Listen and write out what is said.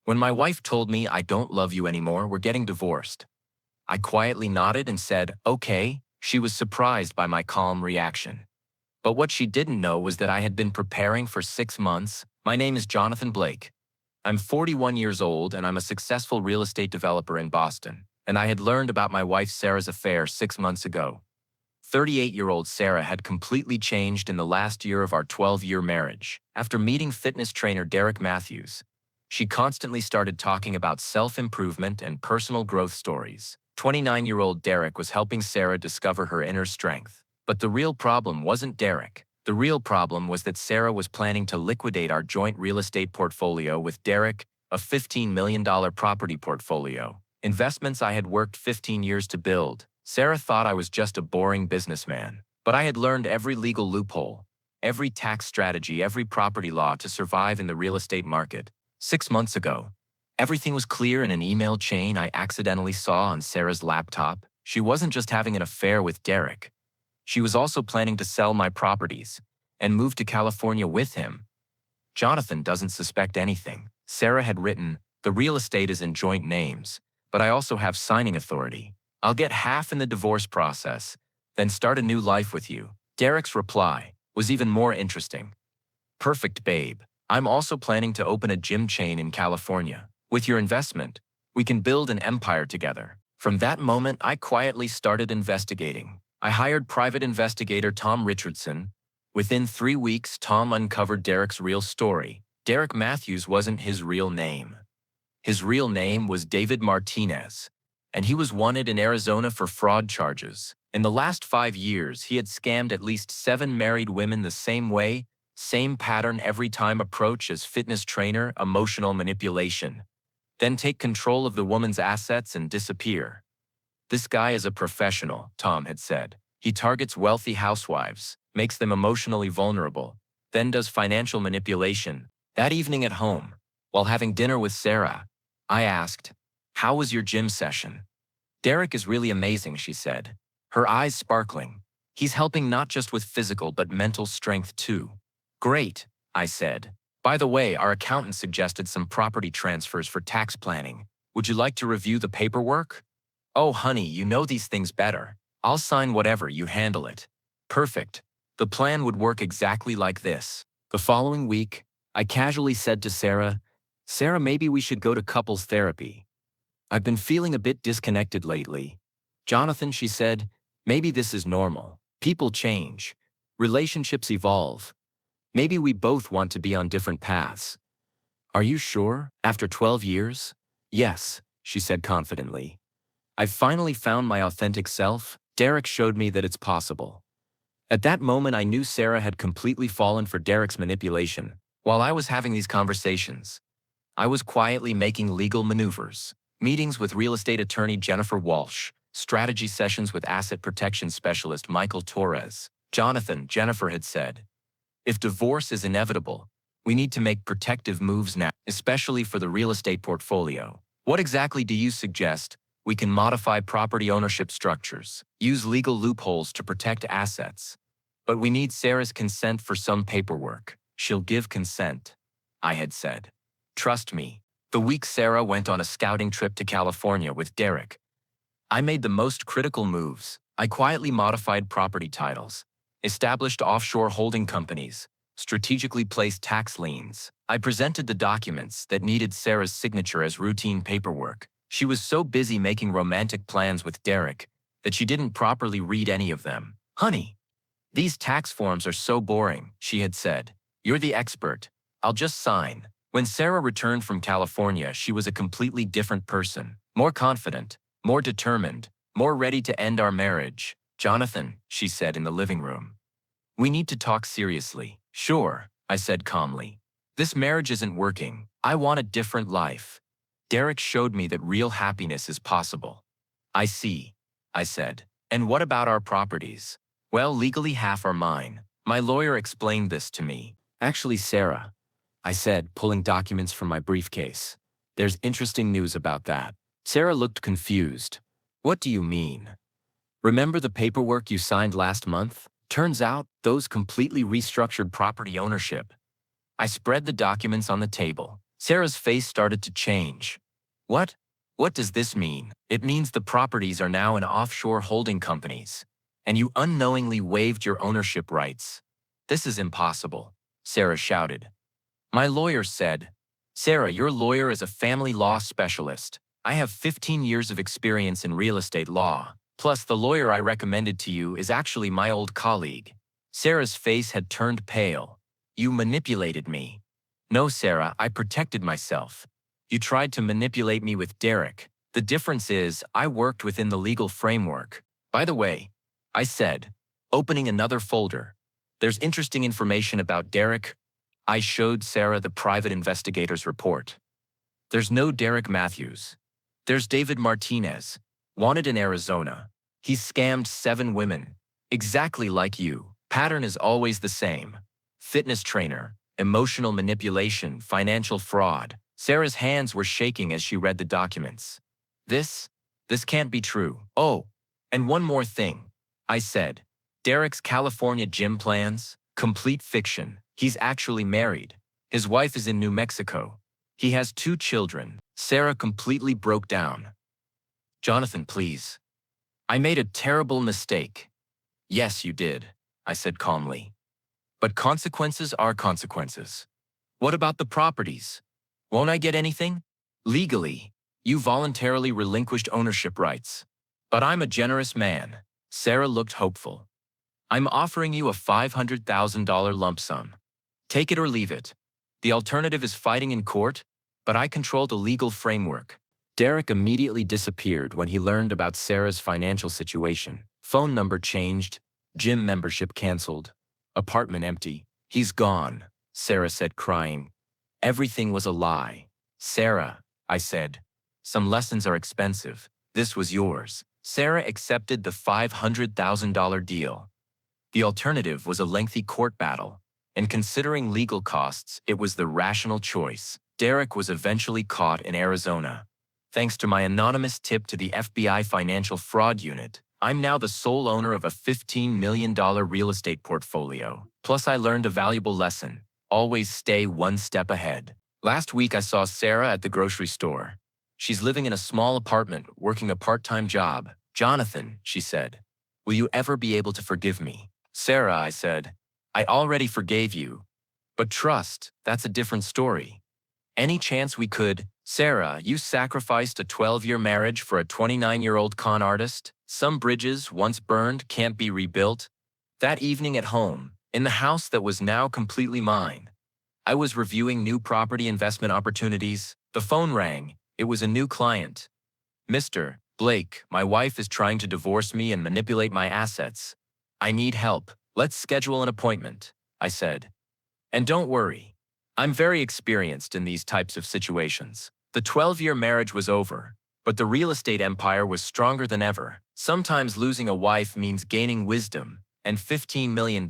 When my wife told me I don't love you anymore, we're getting divorced, I quietly nodded and said, okay. She was surprised by my calm reaction. But what she didn't know was that I had been preparing for 6 months. My name is Jonathan Blake. I'm 41 years old and I'm a successful real estate developer in Boston. And I had learned about my wife Sarah's affair 6 months ago. 38-year-old Sarah had completely changed in the last year of our 12-year marriage. After meeting fitness trainer Derek Matthews, she constantly started talking about self-improvement and personal growth stories. 29-year-old Derek was helping Sarah discover her inner strength. But the real problem wasn't Derek. The real problem was that Sarah was planning to liquidate our joint real estate portfolio with Derek, a $15 million property portfolio. Investments I had worked 15 years to build. Sarah thought I was just a boring businessman. But I had learned every legal loophole, every tax strategy, every property law to survive in the real estate market. 6 months ago, everything was clear in an email chain I accidentally saw on Sarah's laptop. She wasn't just having an affair with Derek. She was also planning to sell my properties and move to California with him. Jonathan doesn't suspect anything. Sarah had written, the real estate is in joint names, but I also have signing authority. I'll get half in the divorce process, then start a new life with you. Derek's reply was even more interesting. Perfect, babe. I'm also planning to open a gym chain in California. With your investment, we can build an empire together. From that moment, I quietly started investigating. I hired private investigator Tom Richardson. Within 3 weeks, Tom uncovered Derek's real story. Derek Matthews wasn't his real name. His real name was David Martinez, and he was wanted in Arizona for fraud charges. In the last 5 years, he had scammed at least 7 married women the same way, same pattern every time approach as fitness trainer, emotional manipulation. Then take control of the woman's assets and disappear. This guy is a professional, Tom had said. He targets wealthy housewives, makes them emotionally vulnerable, then does financial manipulation. That evening at home, while having dinner with Sarah, I asked, how was your gym session? Derek is really amazing, she said, her eyes sparkling. He's helping not just with physical but mental strength too. Great, I said. By the way, our accountant suggested some property transfers for tax planning. Would you like to review the paperwork? Oh, honey, you know these things better. I'll sign whatever, you handle it. Perfect. The plan would work exactly like this. The following week, I casually said to Sarah, maybe we should go to couples therapy. I've been feeling a bit disconnected lately. Jonathan, she said, maybe this is normal. People change. Relationships evolve. Maybe we both want to be on different paths. Are you sure? After 12 years? Yes, she said confidently. I've finally found my authentic self. Derek showed me that it's possible. At that moment, I knew Sarah had completely fallen for Derek's manipulation. While I was having these conversations, I was quietly making legal maneuvers. Meetings with real estate attorney Jennifer Walsh, strategy sessions with asset protection specialist Michael Torres. Jennifer had said, if divorce is inevitable, we need to make protective moves now, especially for the real estate portfolio. What exactly do you suggest? We can modify property ownership structures, use legal loopholes to protect assets. But we need Sarah's consent for some paperwork. She'll give consent, I had said. Trust me. The week Sarah went on a scouting trip to California with Derek, I made the most critical moves. I quietly modified property titles, established offshore holding companies, strategically placed tax liens. I presented the documents that needed Sarah's signature as routine paperwork. She was so busy making romantic plans with Derek that she didn't properly read any of them. Honey, these tax forms are so boring, she had said. You're the expert. I'll just sign. When Sarah returned from California, she was a completely different person. More confident, more determined, more ready to end our marriage. Jonathan, she said in the living room. We need to talk seriously. Sure, I said calmly. This marriage isn't working. I want a different life. Derek showed me that real happiness is possible. I see, I said. And what about our properties? Well, legally half are mine. My lawyer explained this to me. Actually, Sarah, I said, pulling documents from my briefcase. There's interesting news about that. Sarah looked confused. What do you mean? Remember the paperwork you signed last month? Turns out, those completely restructured property ownership. I spread the documents on the table. Sarah's face started to change. What? What does this mean? It means the properties are now in offshore holding companies, and you unknowingly waived your ownership rights. This is impossible, Sarah shouted. My lawyer said, Sarah, your lawyer is a family law specialist. I have 15 years of experience in real estate law. Plus, the lawyer I recommended to you is actually my old colleague. Sarah's face had turned pale. You manipulated me. No, Sarah, I protected myself. You tried to manipulate me with Derek. The difference is, I worked within the legal framework. By the way, I said, opening another folder. There's interesting information about Derek. I showed Sarah the private investigator's report. There's no Derek Matthews. There's David Martinez, wanted in Arizona. He scammed 7 women. Exactly like you. Pattern is always the same. Fitness trainer, emotional manipulation, financial fraud. Sarah's hands were shaking as she read the documents. This can't be true. Oh, and one more thing. I said, Derek's California gym plans, complete fiction. He's actually married. His wife is in New Mexico. He has 2 children. Sarah completely broke down. Jonathan, please. I made a terrible mistake. Yes, you did, I said calmly. But consequences are consequences. What about the properties? Won't I get anything? Legally, you voluntarily relinquished ownership rights. But I'm a generous man. Sarah looked hopeful. I'm offering you a $500,000 lump sum. Take it or leave it. The alternative is fighting in court, but I control the legal framework. Derek immediately disappeared when he learned about Sarah's financial situation. Phone number changed, gym membership canceled, apartment empty. He's gone, Sarah said, crying. Everything was a lie. Sarah, I said, some lessons are expensive. This was yours. Sarah accepted the $500,000 deal. The alternative was a lengthy court battle, and considering legal costs, it was the rational choice. Derek was eventually caught in Arizona. Thanks to my anonymous tip to the FBI Financial Fraud Unit, I'm now the sole owner of a $15 million real estate portfolio. Plus, I learned a valuable lesson. Always stay one step ahead. Last week, I saw Sarah at the grocery store. She's living in a small apartment, working a part-time job. Jonathan, she said, will you ever be able to forgive me? Sarah, I said, I already forgave you. But trust, that's a different story. Any chance we could? Sarah, you sacrificed a 12-year marriage for a 29-year-old con artist? Some bridges, once burned, can't be rebuilt. That evening at home, in the house that was now completely mine, I was reviewing new property investment opportunities. The phone rang. It was a new client. Mr. Blake, my wife is trying to divorce me and manipulate my assets. I need help. Let's schedule an appointment, I said. And don't worry. I'm very experienced in these types of situations. The 12-year marriage was over, but the real estate empire was stronger than ever. Sometimes losing a wife means gaining wisdom and $15 million.